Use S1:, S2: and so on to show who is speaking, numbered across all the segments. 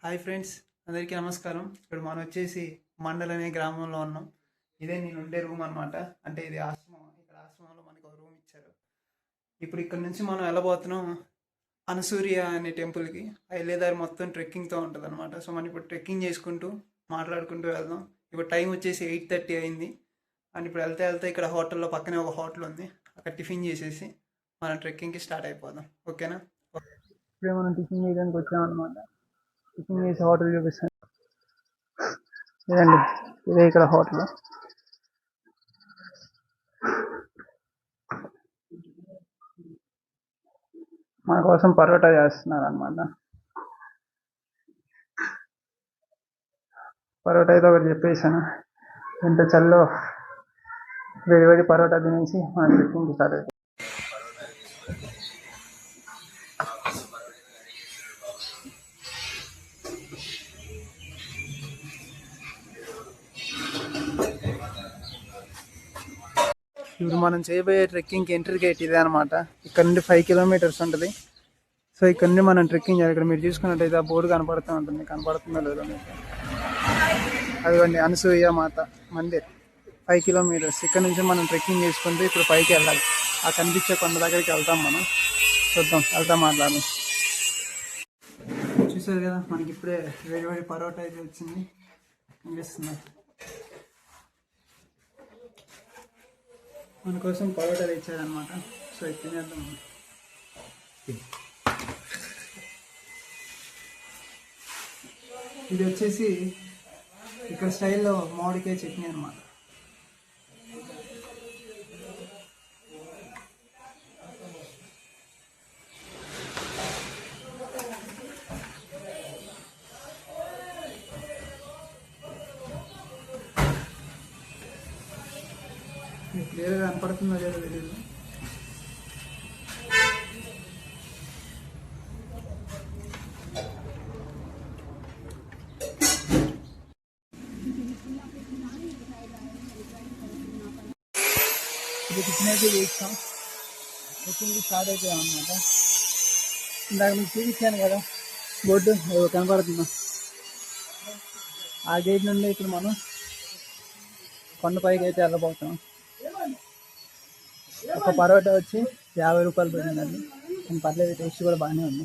S1: Hi friends, అందరికీ నమస్కారం. ఇప్పుడు మనం వచ్చేసి మండల్ అనే గ్రామంలో ఉన్నాం. ఇదే నేను ఉండే రూమ్ అనమాట. అంటే ఇది ఆశ్రమం. ఇక్కడ ఆశ్రమంలో మనకు ఒక రూమ్ ఇచ్చారు. ఇప్పుడు ఇక్కడ నుంచి మనం వెళ్ళబోతున్నాం అనసూయ అనే టెంపుల్కి. ఆ వెళ్ళేదారి మొత్తం ట్రెక్కింగ్తో ఉంటుంది అనమాట. సో మనం ఇప్పుడు ట్రెక్కింగ్ చేసుకుంటూ మాట్లాడుకుంటూ వెళ్దాం. ఇప్పుడు టైం వచ్చేసి 8:30 అయింది. అండ్ ఇప్పుడు వెళ్తే వెళ్తే ఇక్కడ హోటల్లో పక్కనే ఒక హోటల్ ఉంది. అక్కడ టిఫిన్ చేసేసి మనం ట్రెక్కింగ్కి స్టార్ట్ అయిపోదాం. ఓకేనా? ఇప్పుడే మనం టిఫిన్ చేయడానికి వచ్చామన్నమాట. టిఫిన్ చేసి హోటల్ చూపిస్తాను. ఇదండి, ఇదే ఇక్కడ హోటల్. మన కోసం పరోటా చేస్తున్నారు అనమాట. పరోటా అయితే ఒకటి చెప్పేసాను. ఇంత చల్లో వేడి వేడి పరోటా తినేసి మన ట్రెక్కింగ్ స్టార్ట్ అవుతుంది. ఇప్పుడు మనం చేయబోయే ట్రెక్కింగ్కి ఎంట్రీ గేట్ ఇదే అనమాట. ఇక్కడ నుండి 5 కిలోమీటర్స్ ఉంటుంది. సో ఇక్కడ నుండి మనం ట్రెక్కింగ్ చేయాలి. ఇక్కడ మీరు చూసుకున్నట్టయితే ఆ బోర్డు కనపడుతూ ఉంటుంది. కనపడుతుందో లేదో మీకు? అదిగోండి, అనసూయ మాత మందిర్. 5 కిలోమీటర్స్. ఇక్కడ నుంచి మనం ట్రెక్కింగ్ చేసుకుంటూ ఇప్పుడు పైకి వెళ్ళాలి. ఆ కనిపించే కొండ దగ్గరికి వెళ్తాం మనం. చూద్దాం, వెళ్తాం, మాట్లాడదాం. చూసారు కదా, మనకి ఇప్పుడే వేడి వేడి పరోటా అయితే వచ్చింది. కనిపిస్తుంది. మన కోసం పరోటా తెచ్చారనమాట. సో ఇది తినేద్దాం. ఇది వచ్చేసి ఇక్కడ స్టైల్లో మామిడికాయ చట్నీ అనమాట. క్లియర్గా కనపడుతుందో లేదో తెలియదు. ఇది టిఫిన్ అయితే చేస్తాం. టిఫిన్ స్టార్ట్ అయిపోయాం అనమాట. ఇందాక మీకు చూపించాను కదా బోర్డు కనపడుతుందా? ఆ గేట్ నుండి ఇప్పుడు మనం కొండపైకి అయితే వెళ్ళబోతున్నాం. ఒక పరోటా వచ్చి 50 రూపాయలు పడిందండి. కానీ పర్లేదు, టేస్ట్ కూడా బాగానే ఉంది.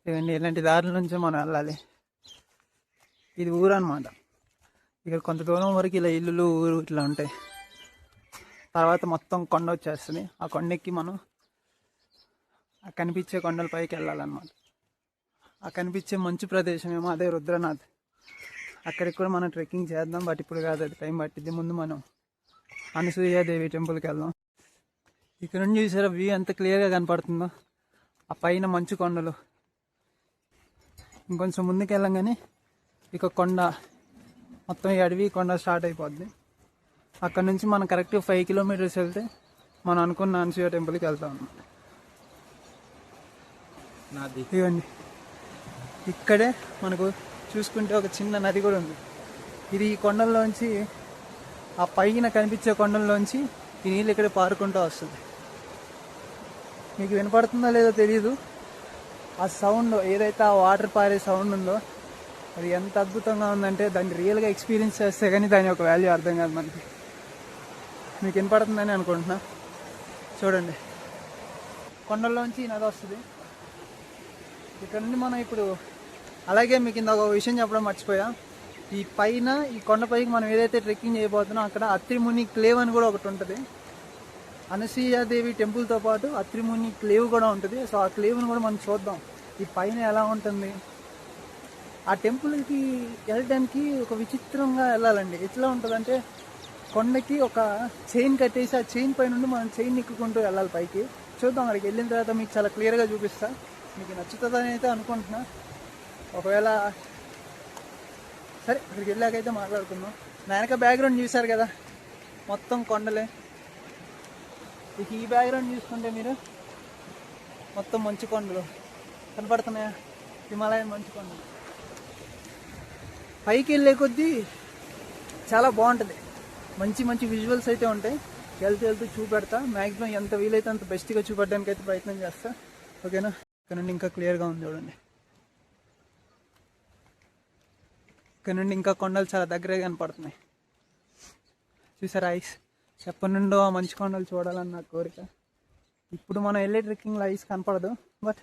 S1: ఇవన్నీ ఇలాంటి దారుల నుంచి మనం వెళ్ళాలి. ఇది ఊరు అనమాట. ఇక్కడ కొంత దూరం వరకు ఇలా ఇల్లులు ఊరు ఇట్లా ఉంటాయి. తర్వాత మొత్తం కొండ వచ్చేస్తుంది. ఆ కొండెక్కి మనం ఆ కనిపించే కొండల పైకి వెళ్ళాలన్నమాట. ఆ కనిపించే మంచు ప్రదేశం ఏమో అదే రుద్రనాథ్. అక్కడికి కూడా మనం ట్రెక్కింగ్ చేద్దాం. బట్ ఇప్పుడు కాదు, అది టైం పట్టిద్ది. ముందు మనం అనసూయాదేవి టెంపుల్కి వెళ్దాం. ఇక్కడ నుండి చూసారా వ్యూ ఎంత క్లియర్గా కనపడుతుందో. ఆ పైన మంచు కొండలు. ఇంకొంచెం ముందుకు వెళ్ళంగానే ఇక కొండ, మొత్తం ఈ అడవి కొండ స్టార్ట్ అయిపోద్ది. అక్కడ నుంచి మనం కరెక్ట్గా 5 కిలోమీటర్స్ వెళ్తే మనం అనుకున్న అనసూయ టెంపుల్కి వెళ్తాం అన్నమాట. ఇవ్వండి, ఇక్కడే మనకు చూసుకుంటే ఒక చిన్న నది కూడా ఉంది. ఇది ఈ కొండల్లోంచి, ఆ పైన కనిపించే కొండల్లోంచి ఈ నీళ్ళు ఇక్కడ పారుకుంటూ వస్తుంది. మీకు వినపడుతుందో లేదో తెలియదు. ఆ సౌండ్, ఏదైతే ఆ వాటర్ పారే సౌండ్ ఉందో, అది ఎంత అద్భుతంగా ఉందంటే దాన్ని రియల్గా ఎక్స్పీరియన్స్ చేస్తే కానీ దాని యొక్క వాల్యూ అర్థం కాదు మనకి. మీకు వినపడుతుందని అనుకుంటున్నా. చూడండి, కొండల్లోంచి నది వస్తుంది. ఇక్కడ నుండి మనం ఇప్పుడు, అలాగే మీకు ఇందాక ఒక విషయం చెప్పడం మర్చిపోయా. ఈ పైన, ఈ కొండపైకి మనం ఏదైతే ట్రెక్కింగ్ చేయబోతున్నాం అక్కడ అత్రిముని క్లేవ్ అని కూడా ఒకటి ఉంటుంది. అనసూయాదేవి టెంపుల్తో పాటు అత్రిముని క్లేవ్ కూడా ఉంటుంది. సో ఆ క్లేవ్ని కూడా మనం చూద్దాం, ఈ పైన ఎలా ఉంటుంది. ఆ టెంపుల్కి వెళ్ళడానికి ఒక విచిత్రంగా వెళ్ళాలండి. ఎట్లా ఉంటుందంటే, కొండకి ఒక చైన్ కట్టేసి ఆ చైన్ పై నుండి మనం చైన్ ఎక్కుకుంటూ వెళ్ళాలి పైకి. చూద్దాం, అక్కడికి వెళ్ళిన తర్వాత మీకు చాలా క్లియర్గా చూపిస్తా. మీకు నచ్చుతుందని అయితే అనుకుంటున్నా. ఒకవేళ సరే, అక్కడికి వెళ్ళాకైతే మాట్లాడుకుందాం. నా వెనక బ్యాక్గ్రౌండ్ చూసారు కదా, మొత్తం కొండలే. ఇక ఈ బ్యాక్గ్రౌండ్ చూసుకుంటే మీరు మొత్తం మంచు కొండలు కనపడుతున్నాయా? హిమాలయన్ మంచు కొండలు. పైకి వెళ్ళే కొద్దీ చాలా బాగుంటుంది. మంచి మంచి విజువల్స్ అయితే ఉంటాయి. వెళ్తూ చూపెడతా. మ్యాక్సిమం ఎంత వీలైతే అంత బెస్ట్గా చూపెట్టడానికి అయితే ప్రయత్నం చేస్తా. ఓకేనా? ఇక్కడ నుండి ఇంకా క్లియర్గా ఉంది చూడండి. ఇక్కడ నుండి ఇంకా కొండలు చాలా దగ్గరే కనపడుతున్నాయి. చూసారా ఐస్? ఎప్పటి నుండో ఆ మంచు కొండలు చూడాలని నా కోరిక. ఇప్పుడు మనం వెళ్ళే ట్రెక్కింగ్లో ఐస్ కనపడదు, బట్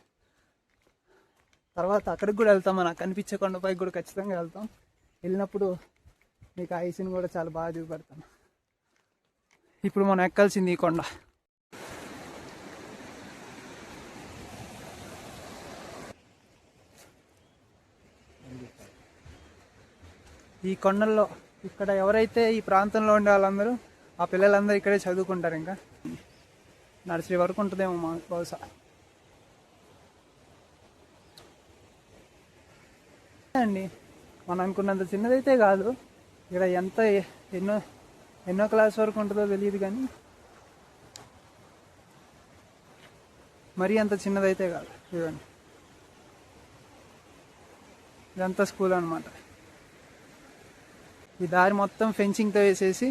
S1: తర్వాత అక్కడికి కూడా వెళ్తాం. మనకు కనిపించే కొండపైకి కూడా ఖచ్చితంగా వెళ్తాం. వెళ్ళినప్పుడు మీకు ఐస్ని కూడా చాలా బాగా చూపెడతాను. ఇప్పుడు మనం ఎక్కాల్సింది ఈ కొండ. ఈ కొండల్లో ఇక్కడ ఎవరైతే ఈ ప్రాంతంలో ఉండే వాళ్ళందరూ, ఆ పిల్లలందరూ ఇక్కడే చదువుకుంటారు. ఇంకా నర్సరీ వరకు ఉంటుందేమో మా బహుశా. అండి మనం అనుకున్నంత చిన్నదైతే కాదు. ఇక్కడ ఎంత ఎన్నో క్లాస్ వరకు ఉంటుందో తెలియదు, కానీ మరీ అంత చిన్నదైతే కాదు. చూడండి, ఇదంతా స్కూల్ అన్నమాట. ఈ దారి మొత్తం ఫెన్సింగ్తో వేసేసి,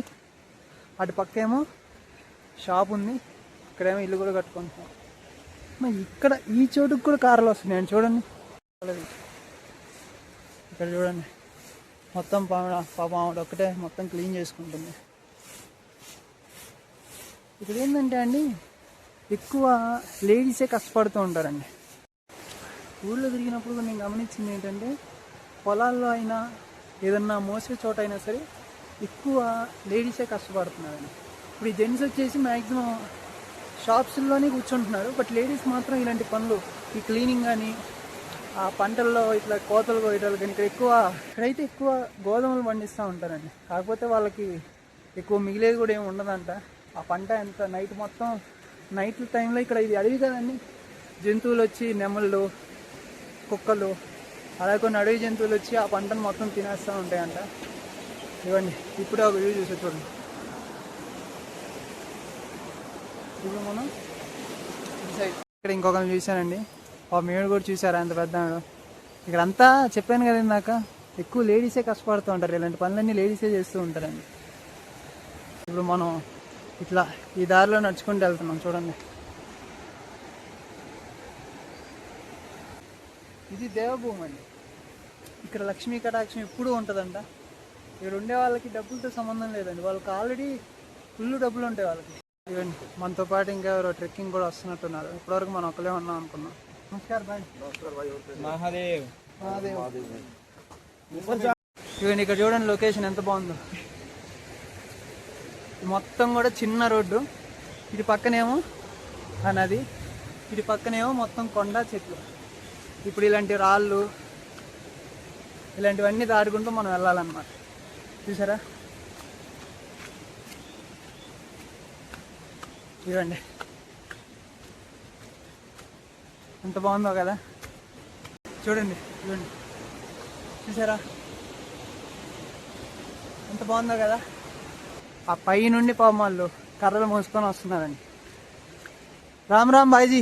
S1: అటు పక్కేమో షాప్ ఉంది, ఇక్కడేమో ఇల్లు కూడా కట్టుకుంటాం. మరి ఇక్కడ ఈ చోటుకు కూడా కార్లు వస్తున్నాయండి. చూడండి, ఇక్కడ చూడండి, మొత్తం పాపం ఆవిడ ఒక్కటే మొత్తం క్లీన్ చేసుకుంటుంది. ఇక్కడ ఏంటంటే అండి, ఎక్కువ లేడీసే కష్టపడుతూ ఉంటారండి. ఊళ్ళో తిరిగినప్పుడు నేను గమనించింది ఏంటంటే, పొలాల్లో అయినా ఏదన్నా మోసే చోట అయినా సరే ఎక్కువ లేడీసే కష్టపడుతున్నారండి. ఇప్పుడు ఈ జెంట్స్ వచ్చేసి మ్యాక్సిమం షాప్స్లోనే కూర్చుంటున్నారు, బట్ లేడీస్ మాత్రం ఇలాంటి పనులు, ఈ క్లీనింగ్ కానీ, ఆ పంటల్లో ఇట్లా కోతలు కోయటాలు కానీ, ఇక్కడైతే ఎక్కువ గోధుమలు పండిస్తూ ఉంటారండి. కాకపోతే వాళ్ళకి ఎక్కువ మిగిలేది కూడా ఏమి ఉండదంట. ఆ పంట ఎంత నైట్ టైంలో, ఇక్కడ ఇది అడవి కదండి, జంతువులు వచ్చి, నెమళ్ళు, కుక్కలు, అలాగే కొన్ని అడవి జంతువులు వచ్చి ఆ పంటను మొత్తం తినేస్తూ ఉంటాయంట. ఇవ్వండి, ఇప్పుడే ఒక వ్యూ చూసే చూడండి. ఇప్పుడు మనం ఇక్కడ ఇంకొకరిని చూశానండి, ఆ మేడు కూడా చూసారా ఎంత పెద్ద. ఇక్కడ అంతా చెప్పాను కదా ఇందాక, ఎక్కువ లేడీసే కష్టపడుతూ ఉంటారు. ఇలాంటి పనులన్నీ లేడీసే చేస్తూ ఉంటారండి. ఇప్పుడు మనం ఇట్లా ఈ దారిలో నడుచుకుంటూ వెళ్తున్నాం. చూడండి, ఇది దేవభూమి అండి. ఇక్కడ లక్ష్మీ కటాక్షం ఎప్పుడూ ఉంటుందంట. ఇక్కడ ఉండే వాళ్ళకి డబ్బులతో సంబంధం లేదండి, వాళ్ళకి ఆల్రెడీ ఫుల్ డబ్బులు ఉంటాయి వాళ్ళకి. ఇవ్వండి, మనతో పాటు ఇంకా ఎవరో ట్రెక్కింగ్ కూడా వస్తున్నట్టున్నారు. ఇప్పటివరకు మనం ఒకలే ఉన్నాం అనుకున్నాం. నమస్కారం బాయ్. మహాదేవ్. ఇవ్వండి, ఇక్కడ చూడండి లొకేషన్ ఎంత బాగుందో. మొత్తం కూడా చిన్న రోడ్డు, ఇటు పక్కనేమో ఆ నది, ఇటు పక్కనేమో మొత్తం కొండ, చెట్లు. ఇప్పుడు ఇలాంటి రాళ్ళు ఇలాంటివన్నీ దాటుకుంటూ మనం వెళ్ళాలన్నమాట. చూసారా, ఇవ్వండి ఎంత బాగుందో కదా. చూడండి, చూసారా ఎంత బాగుందో కదా. ఆ పై నుండి పాపం వాళ్ళు కర్రలు మోసుకొని వస్తున్నారండి. రామ్ రామ్ భాయ్జీ.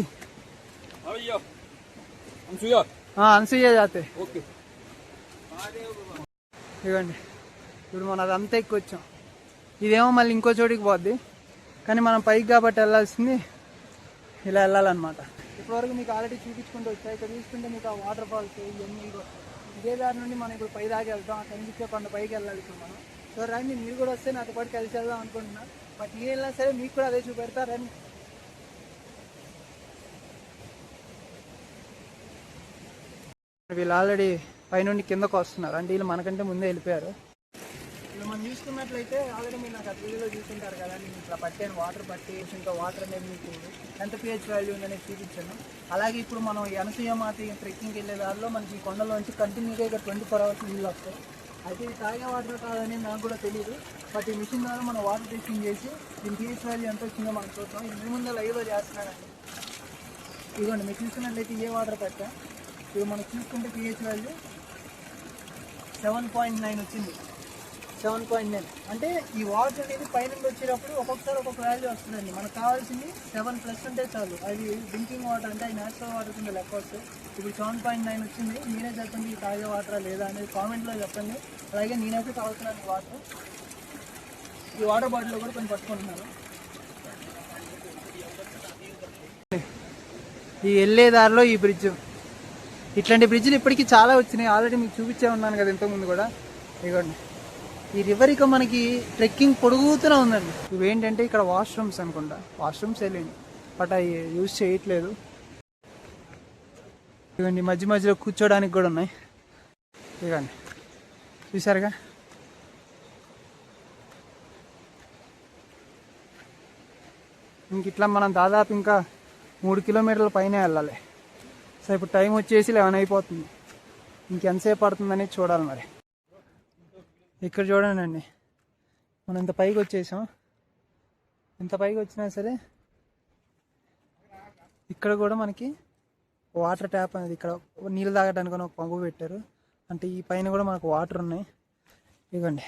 S1: అనసూయ జాతే. ఇవ్వండి, ఇప్పుడు మనం అదంతా ఎక్కువ వచ్చాం. ఇదేమో మళ్ళీ ఇంకో చోటికి పోద్ది, కానీ మనం పైకి కాబట్టి వెళ్ళాల్సింది ఇలా వెళ్ళాలన్నమాట. ఇప్పటివరకు మీకు ఆల్రెడీ చూపించుకుంటూ వచ్చాయి. ఇక్కడ చూసుకుంటే మీకు ఆ వాటర్ ఫాల్స్ ఇవన్నీ ఇదే దారి నుండి మనం ఇప్పుడు పై దాకా వెళ్తాం. ఆ కనిపించే కొండ పైకి వెళ్ళాలి ఇప్పుడు మనం. సో రండి, మీరు కూడా వస్తే నాతో పాటు కలిసి వెళ్దాం అనుకుంటున్నా. బట్ నేను వెళ్ళినా సరే మీకు కూడా అదే చూపెడతా. రండి. వీళ్ళు ఆల్రెడీ పైనుండి కిందకు వస్తున్నారు, అంటే వీళ్ళు మనకంటే ముందే వెళ్ళిపోయారు. ఇప్పుడు మనం చూసుకున్నట్లయితే ఆల్రెడీ మీరు నాకు ఆ వీడియోలో చూసుకుంటారు కదా, నేను ఇట్లా పట్టాను, వాటర్ పట్టి ఇంకా వాటర్ అనేది మీకు ఎంత pH వాల్యూ ఉందనేది చూపించాను. అలాగే ఇప్పుడు మనం అనసూయ మాత ట్రెక్కింగ్కి వెళ్ళే దారిలో మనకి ఈ కొండలోంచి కంటిన్యూగా ఇక్కడ 24 hours నీళ్ళు వస్తాయి. అయితే ఇది తాగే వాటర్ కాదని నాకు కూడా తెలియదు, బట్ ఈ మిషన్ ద్వారా మనం వాటర్ టెస్టింగ్ చేసి దీని pH వాల్యూ ఎంత వచ్చిందో మనం చూద్దాం. ఇది మీ ముందు లైవ్లో చేస్తున్నానండి. ఇదిగోండి, మీరు చూసుకున్నట్లయితే ఏ వాటర్ పెట్టా, ఇవి మనం చూసుకుంటే pH వాల్యూ 7.9 వచ్చింది. 7.9 అంటే ఈ వాటర్ అనేది పైనుండి వచ్చేటప్పుడు ఒక్కొక్కసారి ఒక్కొక్క వాల్యూ వస్తుందండి. మనకు కావాల్సింది 7+ ఉంటే చాలు. అది డ్రింకింగ్ వాటర్ అంటే అది న్యాచురల్ వాటర్ కింద లెక్క వస్తుంది. ఇప్పుడు 7.9 వచ్చింది. మీరే చెప్పండి, ఈ తాగే వాటరా లేదా అనేది కామెంట్లో చెప్పండి. అలాగే నేనైతే తాగుతున్నాను వాటర్. ఈ వాటర్ బాటిల్లో కూడా కొంచెం పట్టుకుంటున్నాను. ఈ వెళ్ళే దారిలో ఈ బ్రిడ్జ్, ఇట్లాంటి బ్రిడ్జ్లు ఇప్పటికీ చాలా వచ్చినాయి. ఆల్రెడీ మీకు చూపించే ఉన్నాను కదా ఇంతకుముందు కూడా. ఇదిగోండి ఈ రివర్ ఇక మనకి ట్రెక్కింగ్ పొడుగుతూనే ఉందండి. ఇవేంటంటే ఇక్కడ వాష్రూమ్స్ అనుకుంటా, వాష్రూమ్స్ వెళ్ళింది బట్ అవి యూజ్ చేయట్లేదు. ఇవ్వండి మధ్య మధ్యలో కూర్చోడానికి కూడా ఉన్నాయి. ఇవ్వండి చూసారుగా. ఇంక ఇట్లా మనం దాదాపు ఇంకా 3 కిలోమీటర్ల పైన వెళ్ళాలి. సో ఇప్పుడు టైం వచ్చేసి 11 అయిపోతుంది. ఇంకెంతసేపు పడుతుందని చూడాలి మరి. ఇక్కడ చూడండి అండి, మనం ఇంత పైకి వచ్చేసాం. ఇంత పైకి వచ్చినా సరే ఇక్కడ కూడా మనకి వాటర్ ట్యాప్ అనేది, ఇక్కడ నీళ్ళు తాగడానికి ఒక పంపు పెట్టారు. అంటే ఈ పైన కూడా మనకు వాటర్ ఉన్నాయి. ఇవ్వండి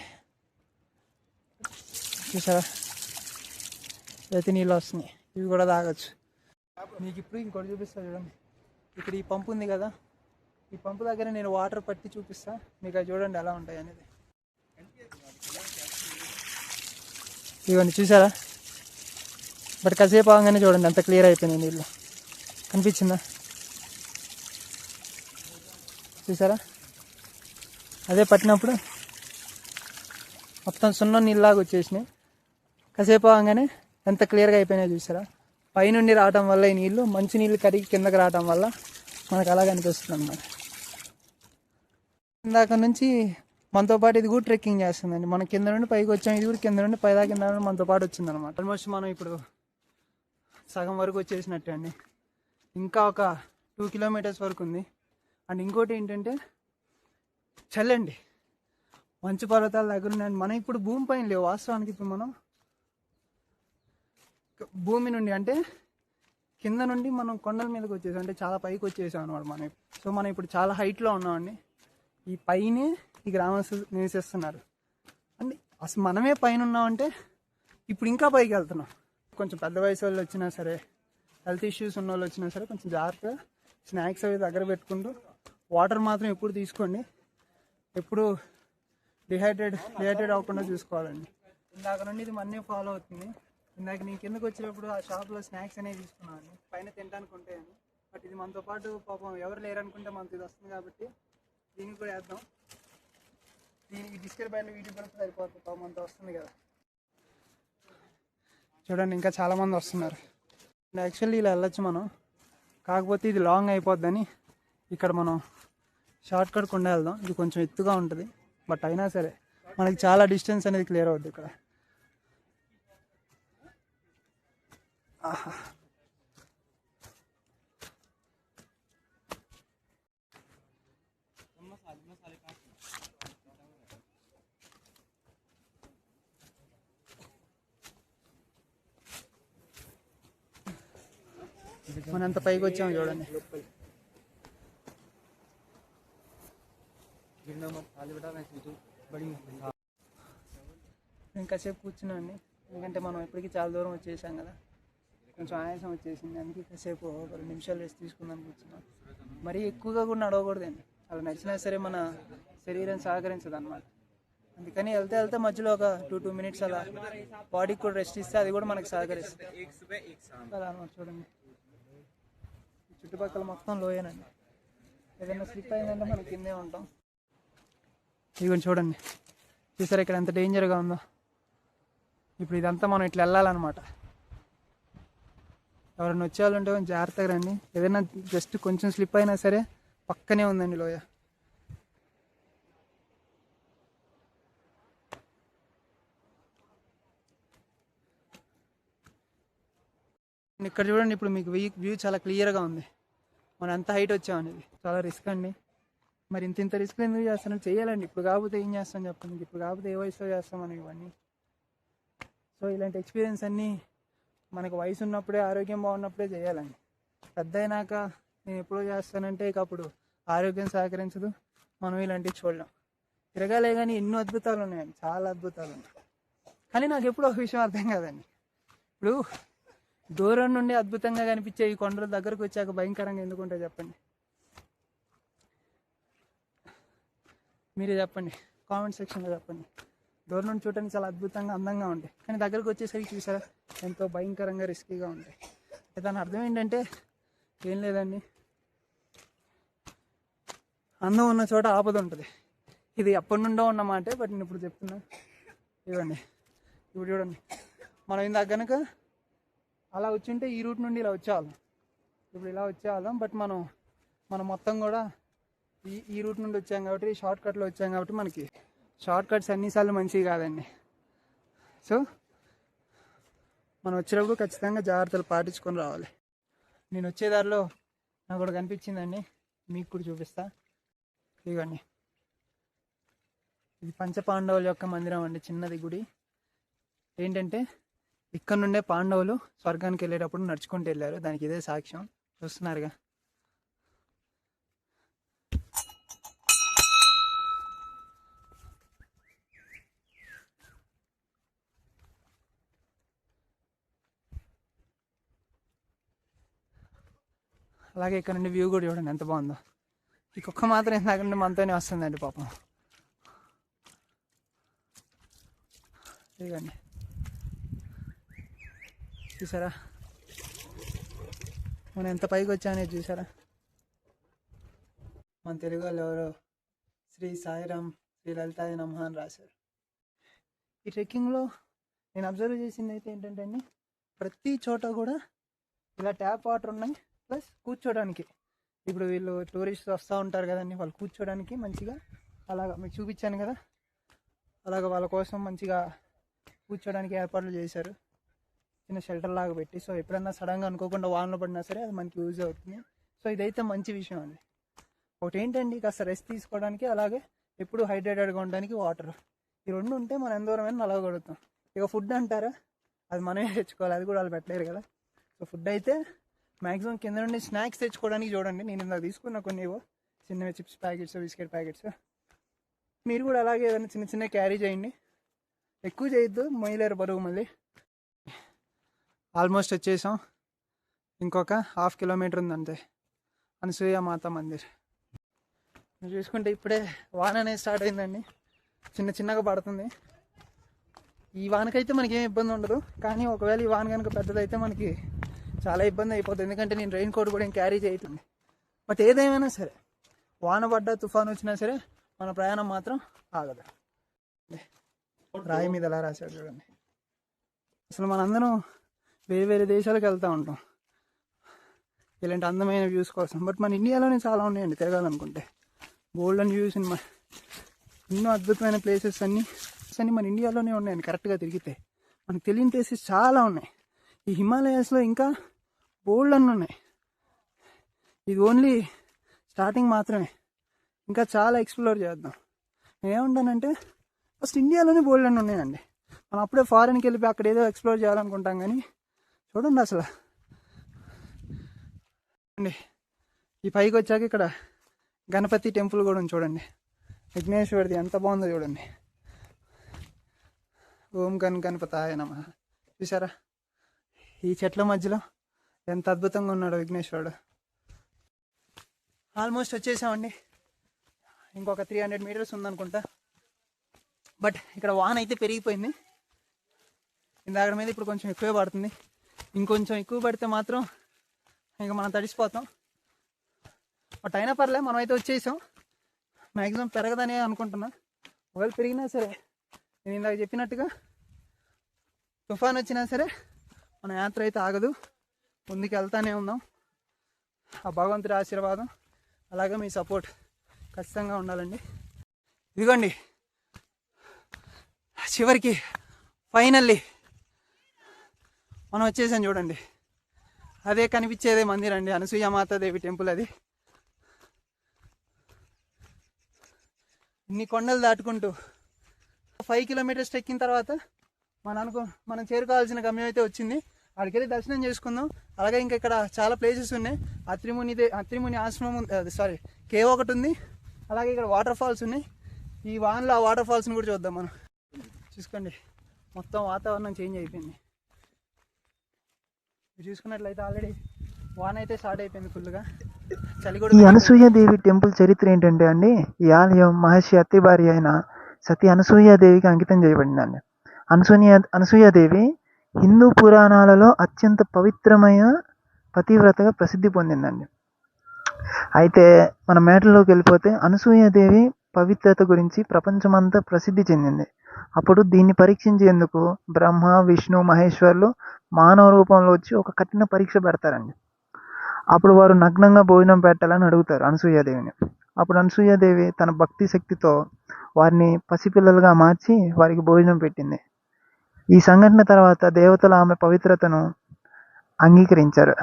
S1: చూసారా, అయితే నీళ్ళు వస్తున్నాయి, ఇవి కూడా తాగొచ్చు. మీకు ఇప్పుడు ఇంకోటి చూపిస్తాను చూడండి. ఇక్కడ ఈ పంపు ఉంది కదా, ఈ పంపు దగ్గర నేను వాటర్ పట్టి చూపిస్తా మీకు. అది చూడండి ఎలా ఉంటాయి అనేది. ఇవన్నీ చూసారా, బట్ కాసేపు అవగానే చూడండి అంత క్లియర్ అయిపోయినాయి నీళ్ళు. కనిపించిందా చూసారా, అదే పట్టినప్పుడు మొత్తం సున్న నీళ్ళలాగా వచ్చేసినాయి. కాసేపు అవగానే ఎంత క్లియర్గా అయిపోయినాయి చూసారా. పైనుండి రావటం వల్ల ఈ నీళ్ళు, మంచి నీళ్ళు కరిగి కిందకి రావటం వల్ల మనకు అలా కనిపిస్తుంది అన్నమాట. ఇందాక నుంచి మనతో పాటు ఇది కూడా ట్రెక్కింగ్ చేస్తుందండి. మనం కింద నుండి పైకి వచ్చాం, ఇది కూడా కింద నుండి పైదా కింద నుండి మనతో పాటు వచ్చిందనమాట. ఆల్మోస్ట్ మనం ఇప్పుడు సగం వరకు వచ్చేసినట్టే అండి. ఇంకా ఒక 2 కిలోమీటర్స్ వరకు ఉంది. అండ్ ఇంకోటి ఏంటంటే చల్లండి, మంచు పర్వతాల దగ్గర ఉన్నాయండి. మనం ఇప్పుడు భూమి పైన లేవు వాస్తవానికి. ఇప్పుడు మనం భూమి నుండి అంటే కింద నుండి మనం కొండల మీదకి వచ్చేసాం, అంటే చాలా పైకి వచ్చేసాం అనమాట మనం. సో మనం ఇప్పుడు చాలా హైట్లో ఉన్నామండి. ఈ పైనే ఈ గ్రామస్తులు నివసిస్తున్నారు అండి. అసలు మనమే పైన ఉన్నామంటే ఇప్పుడు ఇంకా పైకి వెళ్తున్నాం. కొంచెం పెద్ద వయసు వాళ్ళు వచ్చినా సరే, హెల్త్ ఇష్యూస్ ఉన్న వాళ్ళు వచ్చినా సరే కొంచెం జాగ్రత్తగా స్నాక్స్ అవి దగ్గర పెట్టుకుంటూ వాటర్ మాత్రం ఎప్పుడు తీసుకోండి. ఎప్పుడు డిహైడ్రేట్ అవ్వకుండా చూసుకోవాలండి. ఇందాక నుండి ఇది మన్నే ఫాలో అవుతుంది. ఇందాక నేను కిందకు వచ్చినప్పుడు ఆ షాప్లో స్నాక్స్ అనేవి తీసుకున్నాను, పైన తినడానికి ఉంటాయని. బట్ ఇది మనతో పాటు పాపం ఎవరు లేరనుకుంటే మనకు ఇది వస్తుంది కాబట్టి దీనికి కూడా వేద్దాం. దీనికి బిస్కెట్ బ్యాడ్లు వీటి పడితే సరిపోతుంది, పాపం అంత వస్తుంది కదా. చూడండి ఇంకా చాలామంది వస్తున్నారు. యాక్చువల్లీ ఇలా వెళ్ళొచ్చు మనం, కాకపోతే ఇది లాంగ్ అయిపోద్దని ఇక్కడ మనం షార్ట్ కట్ కుండా వెళ్దాం. ఇది కొంచెం ఎత్తుగా ఉంటుంది, బట్ అయినా సరే మనకి చాలా డిస్టెన్స్ అనేది క్లియర్ అవుద్ది ఇక్కడ. మనం ఎంత పైకి వచ్చాము చూడండి. నేను కాసేపు కూర్చున్నాండి, ఎందుకంటే మనం ఇప్పటికీ చాలా దూరం వచ్చేసాం కదా, కొంచెం ఆయాసం వచ్చేసింది. అందుకే కాసేపు 2 నిమిషాలు రెస్ట్ తీసుకుందాం కూర్చున్నాం. మరీ ఎక్కువగా కూడా నడవకూడదండి, అలా నడిచినా సరే మన శరీరం సహకరించదు అనమాట. అందుకని వెళ్తే మధ్యలో ఒక 2 మినిట్స్ అలా బాడీకి కూడా రెస్ట్ ఇస్తే అది కూడా మనకి సహకరిస్తుంది అలా అనమాట. చూడండి చుట్టుపక్కల మొత్తం లోయేనండి, ఏదైనా స్లిప్ అయిందంటే మనం కిందే ఉంటాం. ఇవన్నీ చూడండి, చూసారా ఇక్కడ ఎంత డేంజర్గా ఉందో. ఇప్పుడు ఇదంతా మనం ఇట్లా వెళ్ళాలన్నమాట. ఎవరైనా వచ్చేవాళ్ళు ఉంటే కొంచెం జాగ్రత్తగా రండి. ఏదైనా జస్ట్ కొంచెం స్లిప్ అయినా సరే పక్కనే ఉందండి లోయ. ఇక్కడ చూడండి, ఇప్పుడు మీకు వ్యూ చాలా క్లియర్గా ఉంది. మనం ఎంత హైట్ వచ్చామనేది. చాలా రిస్క్ అండి. మరి ఇంత రిస్క్ ఎందుకు చేస్తాను, చేయాలండి. ఇప్పుడు కాకపోతే ఏం చేస్తాం చెప్పండి, ఇప్పుడు కాకపోతే ఏ వయసులో చేస్తాం మనం ఇవన్నీ. సో ఇలాంటి ఎక్స్పీరియన్స్ అన్నీ మనకు వయసు ఉన్నప్పుడే, ఆరోగ్యం బాగున్నప్పుడే చేయాలండి. పెద్ద అయినాక నేను ఎప్పుడో చేస్తానంటే ఇక అప్పుడు ఆరోగ్యం సహకరించదు, మనం ఇలాంటివి చూడలేం. తిరగాలే కానీ ఎన్నో అద్భుతాలు ఉన్నాయండి, చాలా అద్భుతాలు ఉన్నాయి. కానీ నాకు ఎప్పుడు ఒక విషయం అర్థం కాదండి, ఇప్పుడు దూరం నుండి అద్భుతంగా కనిపించే ఈ కొండల దగ్గరకు వచ్చాక భయంకరంగా ఎందుకుంటాయి చెప్పండి. మీరే చెప్పండి, కామెంట్ సెక్షన్లో చెప్పండి. దూరం నుండి చూడటానికి చాలా అద్భుతంగా అందంగా ఉంటాయి, కానీ దగ్గరకు వచ్చేసరికి చూసారా ఎంతో భయంకరంగా రిస్కీగా ఉంటాయి. దాని అర్థం ఏంటంటే ఏం లేదండి, అందం ఉన్న చోట ఆపద ఉంటుంది. ఇది అప్పటి నుండో ఉన్నమాట, బట్ నేను ఇప్పుడు చెప్తున్నా. ఇవ్వండి, ఇప్పుడు చూడండి, మనం ఇందాక కనుక అలా వచ్చింటే ఈ రూట్ నుండి ఇలా వచ్చేవాళ్ళం, ఇప్పుడు ఇలా వచ్చేవాళ్ళం. బట్ మనం మొత్తం కూడా ఈ రూట్ నుండి వచ్చాం కాబట్టి, షార్ట్ కట్లో వచ్చాం కాబట్టి మనకి షార్ట్ కట్స్ అన్నిసార్లు మంచివి కాదండి. సో మనం వచ్చేటప్పుడు ఖచ్చితంగా జాగ్రత్తలు పాటించుకొని రావాలి. నేను వచ్చే దారిలో నాకు కూడా కనిపించిందండి, మీకు కూడా చూపిస్తా. ఇదిగోండి, ఇది పంచపాండవుల యొక్క మందిరం అండి, చిన్నది గుడి. ఏంటంటే ఇక్కడ నుండే పాండవులు స్వర్గానికి వెళ్ళేటప్పుడు నడుచుకుంటూ వెళ్ళారు, దానికి ఇదే సాక్ష్యం. చూస్తున్నారుగా. అలాగే ఇక్కడ నుండి వ్యూ కూడా చూడండి ఎంత బాగుందో. ఈ కుక్క మాత్రం ఎందుకంటే మనతోనే వస్తుందండి పాపం. ఇదిగండి, చూసారా మనం ఎంత పైకి వచ్చానేది చూసారా. మన తెలుగు వాళ్ళు ఎవరో శ్రీ సాయిరామ్ శ్రీ లలితాయ నమః అని రాశారు. ఈ ట్రెక్కింగ్లో నేను అబ్జర్వ్ చేసింది అయితే ఏంటంటే అండి, ప్రతి చోట కూడా ఇలా ట్యాప్ వాటర్ ఉన్నాయి, ప్లస్ కూర్చోడానికి. ఇప్పుడు వీళ్ళు టూరిస్ట్ వస్తూ ఉంటారు కదండి, వాళ్ళు కూర్చోడానికి మంచిగా అలాగా మీకు చూపించాను కదా, అలాగ వాళ్ళ కోసం మంచిగా కూర్చోడానికి ఏర్పాట్లు చేశారు, చిన్న షెల్టర్ లాగా పెట్టి. సో ఎప్పుడన్నా సడన్గా అనుకోకుండా వానలో పడినా సరే అది మనకి యూజ్ అవుతుంది. సో ఇదైతే మంచి విషయం అండి. ఒకటి ఏంటండి, కాస్త రెస్ట్ తీసుకోవడానికి, అలాగే ఎప్పుడు హైడ్రేటెడ్గా ఉండడానికి వాటర్, ఈ రెండు ఉంటే మనం ఎంత దూరమైనా నలగగలుగుతాం. ఇక ఫుడ్ అంటారా, అది మనమే తెచ్చుకోవాలి, అది కూడా వాళ్ళు పెట్టలేరు కదా. సో ఫుడ్ అయితే మ్యాక్సిమం కింద నుండి స్నాక్స్ తెచ్చుకోవడానికి చూడండి. నేను ఇందాక తీసుకున్న కొన్ని చిన్నవి చిప్స్ ప్యాకెట్స్, బిస్కెట్ ప్యాకెట్స్, మీరు కూడా అలాగే ఏదైనా చిన్న చిన్న క్యారీ చేయండి, ఎక్కువ చేయొద్దు, మొయ్యలేరు బరువు. మళ్ళీ ఆల్మోస్ట్ వచ్చేసాం, ఇంకొక 1/2 కిలోమీటర్ ఉంది అంతే, అనసూయ మాత మందిర్. మీరు చూసుకుంటే ఇప్పుడే వాన అనేది స్టార్ట్ అయిందండి, చిన్నగా పడుతుంది. ఈ వానకైతే మనకి ఏం ఇబ్బంది ఉండదు, కానీ ఒకవేళ ఈ వాన కనుక పెద్దదైతే మనకి చాలా ఇబ్బంది అయిపోతుంది. ఎందుకంటే నేను రెయిన్ కోట్ కూడా ఏం క్యారీ చేయట్లేదు. బట్ ఏదేమైనా సరే, వాన పడ్డా తుఫాను వచ్చినా సరే మన ప్రయాణం మాత్రం ఆగదు. రాయి మీద ఎలా రాశారు చూడండి. అసలు మనందరం వేరే దేశాలకు వెళ్తూ ఉంటాం ఇలాంటి అందమైన వ్యూస్ కోసం, బట్ మన ఇండియాలోనే చాలా ఉన్నాయండి తిరగాలనుకుంటే. గోల్డెన్ వ్యూస్, ఎన్నో అద్భుతమైన ప్లేసెస్ అన్నీ మన ఇండియాలోనే ఉన్నాయండి. కరెక్ట్గా తిరిగితే మనకు తెలియని ప్లేసెస్ చాలా ఉన్నాయి. ఈ హిమాలయాస్లో ఇంకా బోల్డ్ అన్నీ ఉన్నాయి. ఇది ఓన్లీ స్టార్టింగ్ మాత్రమే, ఇంకా చాలా ఎక్స్ప్లోర్ చేద్దాం. నేను ఏమంటానంటే ఫస్ట్ ఇండియాలోనే బోల్డ్ అన్నీ ఉన్నాయండి. మనం అప్పుడే ఫారెన్కి వెళ్ళిపోయి అక్కడ ఏదో ఎక్స్ప్లోర్ చేయాలనుకుంటాం, కానీ చూడండి అసలు అండి. ఈ పైకి వచ్చాక ఇక్కడ గణపతి టెంపుల్ కూడా ఉంది చూడండి, విఘ్నేశ్వరుడిది ఎంత బాగుందో చూడండి. ఓం గణపతాయ నమః. చూసారా ఈ చెట్ల మధ్యలో ఎంత అద్భుతంగా ఉన్నాడు విఘ్నేశ్వరుడు. ఆల్మోస్ట్ వచ్చేసామండి, ఇంకొక 300 మీటర్స్ ఉందనుకుంటా. బట్ ఇక్కడ వాన అయితే పెరిగిపోయింది, ఇందాక మీద ఇప్పుడు కొంచెం ఎక్కువే పడుతుంది. ఇంకొంచెం ఎక్కువ పడితే మాత్రం ఇంకా మనం తడిసిపోతాం. బట్ అయినా పర్లే, మనం అయితే వచ్చేసాం. మ్యాక్సిమం పెరగదనే అనుకుంటున్నా. ఒకవేళ పెరిగినా సరే, నేను ఇందాక చెప్పినట్టుగా తుఫాన్ వచ్చినా సరే మన యాత్ర అయితే ఆగదు, ముందుకు వెళ్తానే ఉందాం. ఆ భగవంతుడి ఆశీర్వాదం అలాగే మీ సపోర్ట్ ఖచ్చితంగా ఉండాలండి. ఇదిగోండి చివరికి ఫైనల్లీ మనం వచ్చేసాం చూడండి. అదే కనిపించేదే మందిర్ అండి, అనసూయ మాతాదేవి టెంపుల్. అది ఇన్ని కొండలు దాటుకుంటూ 5 కిలోమీటర్స్ ఎక్కిన తర్వాత మనం చేరుకోవాల్సిన గమ్యం అయితే వచ్చింది. అక్కడికి వెళ్ళి దర్శనం చేసుకుందాం. అలాగే ఇంకా ఇక్కడ చాలా ప్లేసెస్ ఉన్నాయి. అత్రిముని ఆశ్రమం, సారీ కేవ్ ఒకటి ఉంది. అలాగే ఇక్కడ వాటర్ ఫాల్స్ ఉన్నాయి. ఈ వాన్లో ఆ వాటర్ ఫాల్స్ని కూడా చూద్దాం మనం. చూసుకోండి, మొత్తం వాతావరణం చేంజ్ అయిపోయింది. మీరు చూసుకున్నట్లయితే ఆల్రెడీ వాన అయితే స్టార్ట్ అయిపోయింది ఫుల్గా. చలి కూడా.
S2: ఈ అనసూయాదేవి టెంపుల్ చరిత్ర ఏంటంటే అండి, ఈ ఆలయం మహర్షి అత్తి భార్య అయిన సతీ అనసూయాదేవికి అంకితం చేయబడిందండి. అనసూయాదేవి హిందూ పురాణాలలో అత్యంత పవిత్రమైన పతివ్రతగా ప్రసిద్ధి పొందిందండి. అయితే మన మేటలోకి వెళ్ళిపోతే అనసూయాదేవి పవిత్రత గురించి ప్రపంచమంతా ప్రసిద్ధి చెందింది. అప్పుడు దీన్ని పరీక్షించేందుకు బ్రహ్మ, విష్ణు, మహేశ్వర్లు మానవ రూపంలో వచ్చి ఒక కఠిన పరీక్ష పెడతారండి. అప్పుడు వారు నగ్నంగా భోజనం పెట్టాలని అడుగుతారు అనసూయాదేవిని. అప్పుడు అనసూయాదేవి తన భక్తి శక్తితో వారిని పసిపిల్లలుగా మార్చి వారికి భోజనం పెట్టింది. ఈ సంఘటన తర్వాత దేవతలు ఆమె పవిత్రతను అంగీకరించారు,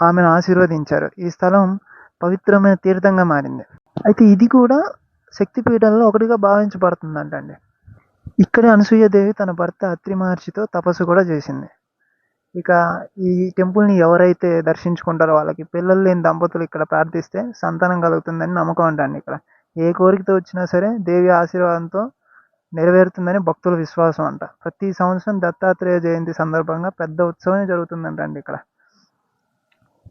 S2: ఆమెను ఆశీర్వదించారు. ఈ స్థలం పవిత్రమైన తీర్థంగా మారింది. అయితే ఇది కూడా శక్తిపీఠంలో ఒకటిగా భావించబడుతుందంటండి. ఇక్కడే అనసూయాదేవి తన భర్త అత్రి మహర్షితో తపస్సు కూడా చేసింది. ఇక ఈ టెంపుల్ని ఎవరైతే దర్శించుకుంటారో వాళ్ళకి పిల్లలు లేని దంపతులు ఇక్కడ ప్రార్థిస్తే సంతానం కలుగుతుందని నమ్మకం అంటండి. ఇక్కడ ఏ కోరికతో వచ్చినా సరే దేవి ఆశీర్వాదంతో నెరవేరుతుందని భక్తుల విశ్వాసం అంట. ప్రతి సంవత్సరం దత్తాత్రేయ జయంతి సందర్భంగా పెద్ద ఉత్సవం జరుగుతుందంటండి ఇక్కడ.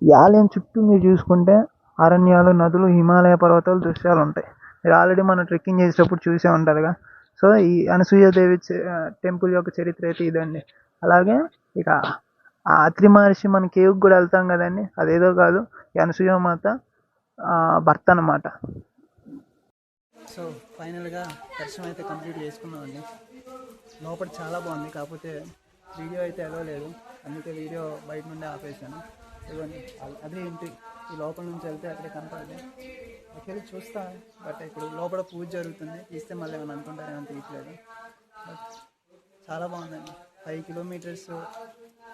S2: ఈ ఆలయం చుట్టూ మీరు చూసుకుంటే అరణ్యాలు, నదులు, హిమాలయ పర్వతాలు దృశ్యాలు ఉంటాయి. మీరు ఆల్రెడీ మనం ట్రెక్కింగ్ చేసేటప్పుడు చూసే ఉంటారుగా. సో ఈ అనసూయాదేవి టెంపుల్ యొక్క చరిత్ర అయితే ఇదండి. అలాగే ఇక ఆ అత్రి మహర్షి మన కేవ్కి కూడా వెళ్తాం కదండి, అదేదో కాదు, ఈ అనసూయమాత భర్త అన్నమాట.
S1: సో ఫైనల్గా దర్శనం అయితే కంప్లీట్ చేసుకున్నామండి. లోపల చాలా బాగుంది, కాకపోతే వీడియో అయితే ఎలవలేదు, అందుకే వీడియో బయట నుండి ఆపేసాను. ఇవ్వండి అదే ఎంట్రీ. ఈ లోపల నుంచి వెళ్తే అక్కడే కనపడదు, అక్కడికి చూస్తా. బట్ ఇప్పుడు లోపల పూజ జరుగుతుంది, తీస్తే మళ్ళీ ఏమైనా అనుకుంటారేమో తీయట్లేదు. బట్ చాలా బాగుందండి. 5 కిలోమీటర్స్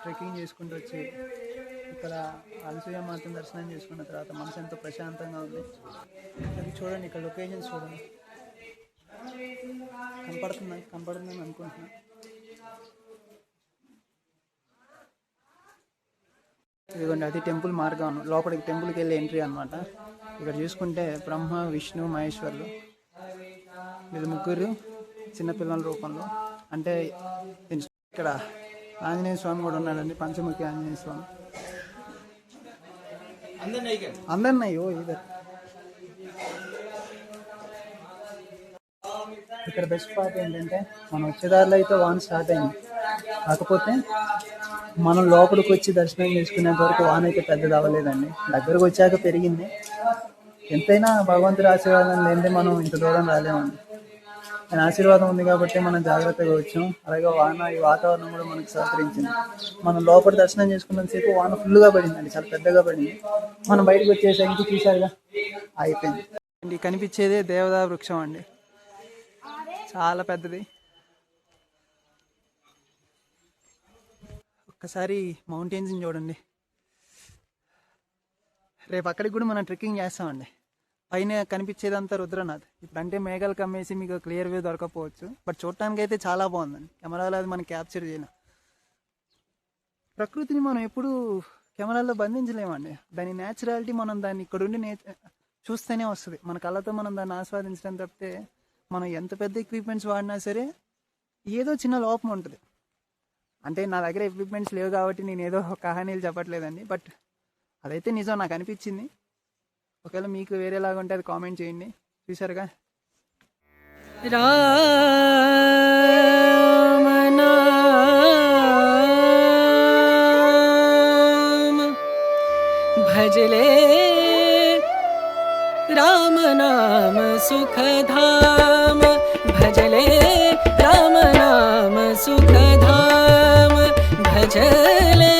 S1: ట్రెక్కింగ్ చేసుకుంటూ వచ్చి ఇక్కడ అనసూయమాతను దర్శనం చేసుకున్న తర్వాత మనసు ఎంతో ప్రశాంతంగా ఉంది. అది చూడండి, ఇక్కడ లొకేషన్స్ చూడండి, కనపడుతుందని అనుకుంటున్నాను. ఇదిగోండి అది టెంపుల్ మార్గం, లోపలికి టెంపుల్కి వెళ్ళే ఎంట్రీ అనమాట. ఇక్కడ చూసుకుంటే బ్రహ్మ, విష్ణు, మహేశ్వర్లు వీళ్ళు ముగ్గురు చిన్నపిల్లల రూపంలో. అంటే ఇక్కడ ఆంజనేయ స్వామి కూడా ఉన్నాడండి, పంచముఖి ఆంజనేయ స్వామి. అందరినాయో ఇద్దరు. ఇక్కడ బెస్ట్ పార్ట్ ఏంటంటే మనం వచ్చేదారిలో అయితే వాన స్టార్ట్ అయింది, కాకపోతే మనం లోపలికి వచ్చి దర్శనం చేసుకునేంత వరకు వాన అయితే పెద్దది అవ్వలేదండి. దగ్గరకు వచ్చాక పెరిగింది. ఎంతైనా భగవంతుడి ఆశీర్వాదం లేనిదే మనం ఇంత దూరం రాలేమండి. ఆయన ఆశీర్వాదం ఉంది కాబట్టి మనం జాగ్రత్తగా వచ్చాం. అలాగే వాన, ఈ వాతావరణం కూడా మనకు సహకరించింది. మనం లోపల దర్శనం చేసుకున్నంతసేపు వాన ఫుల్గా పడిందండి, చాలా పెద్దగా పడింది. మనం బయటకు వచ్చేసరికి చూసారుగా అయిపోయింది. కనిపించేదే దేవదా వృక్షం అండి, చాలా పెద్దది. ఒక్కసారి మౌంటైన్స్ని చూడండి. రేపు అక్కడికి కూడా మనం ట్రెక్కింగ్ చేస్తామండి. పైన కనిపించేదంతా రుద్రనాథ్. ఇప్పుడు అంటే మేఘాలు కమ్మేసి మీకు క్లియర్ వ్యూ దొరకపోవచ్చు, బట్ చూడటానికి అయితే చాలా బాగుందండి. కెమెరాలో అది మనం క్యాప్చర్ చేయలేం. ప్రకృతిని మనం ఎప్పుడు కెమెరాల్లో బంధించలేమండి. దాని న్యాచురాలిటీ మనం దాన్ని ఇక్కడుండి చూస్తేనే వస్తుంది. మన కళ్ళతో మనం దాన్ని ఆస్వాదించడం తప్పితే మనం ఎంత పెద్ద ఎక్విప్మెంట్స్ వాడినా సరే ఏదో చిన్న లోపం ఉంటుంది. అంటే నా దగ్గర ఎక్విప్మెంట్స్ లేవు కాబట్టి నేను ఏదో కహానీలు చెప్పట్లేదండి, బట్ అదైతే నిజం నాకు అనిపించింది. ఒకవేళ మీకు వేరేలాగా ఉంటే అది కామెంట్ చేయండి. చూసారుగా
S3: భజలే రామ నామ సుఖధామ, భజలే రామ నామ సుఖధామ, భజలే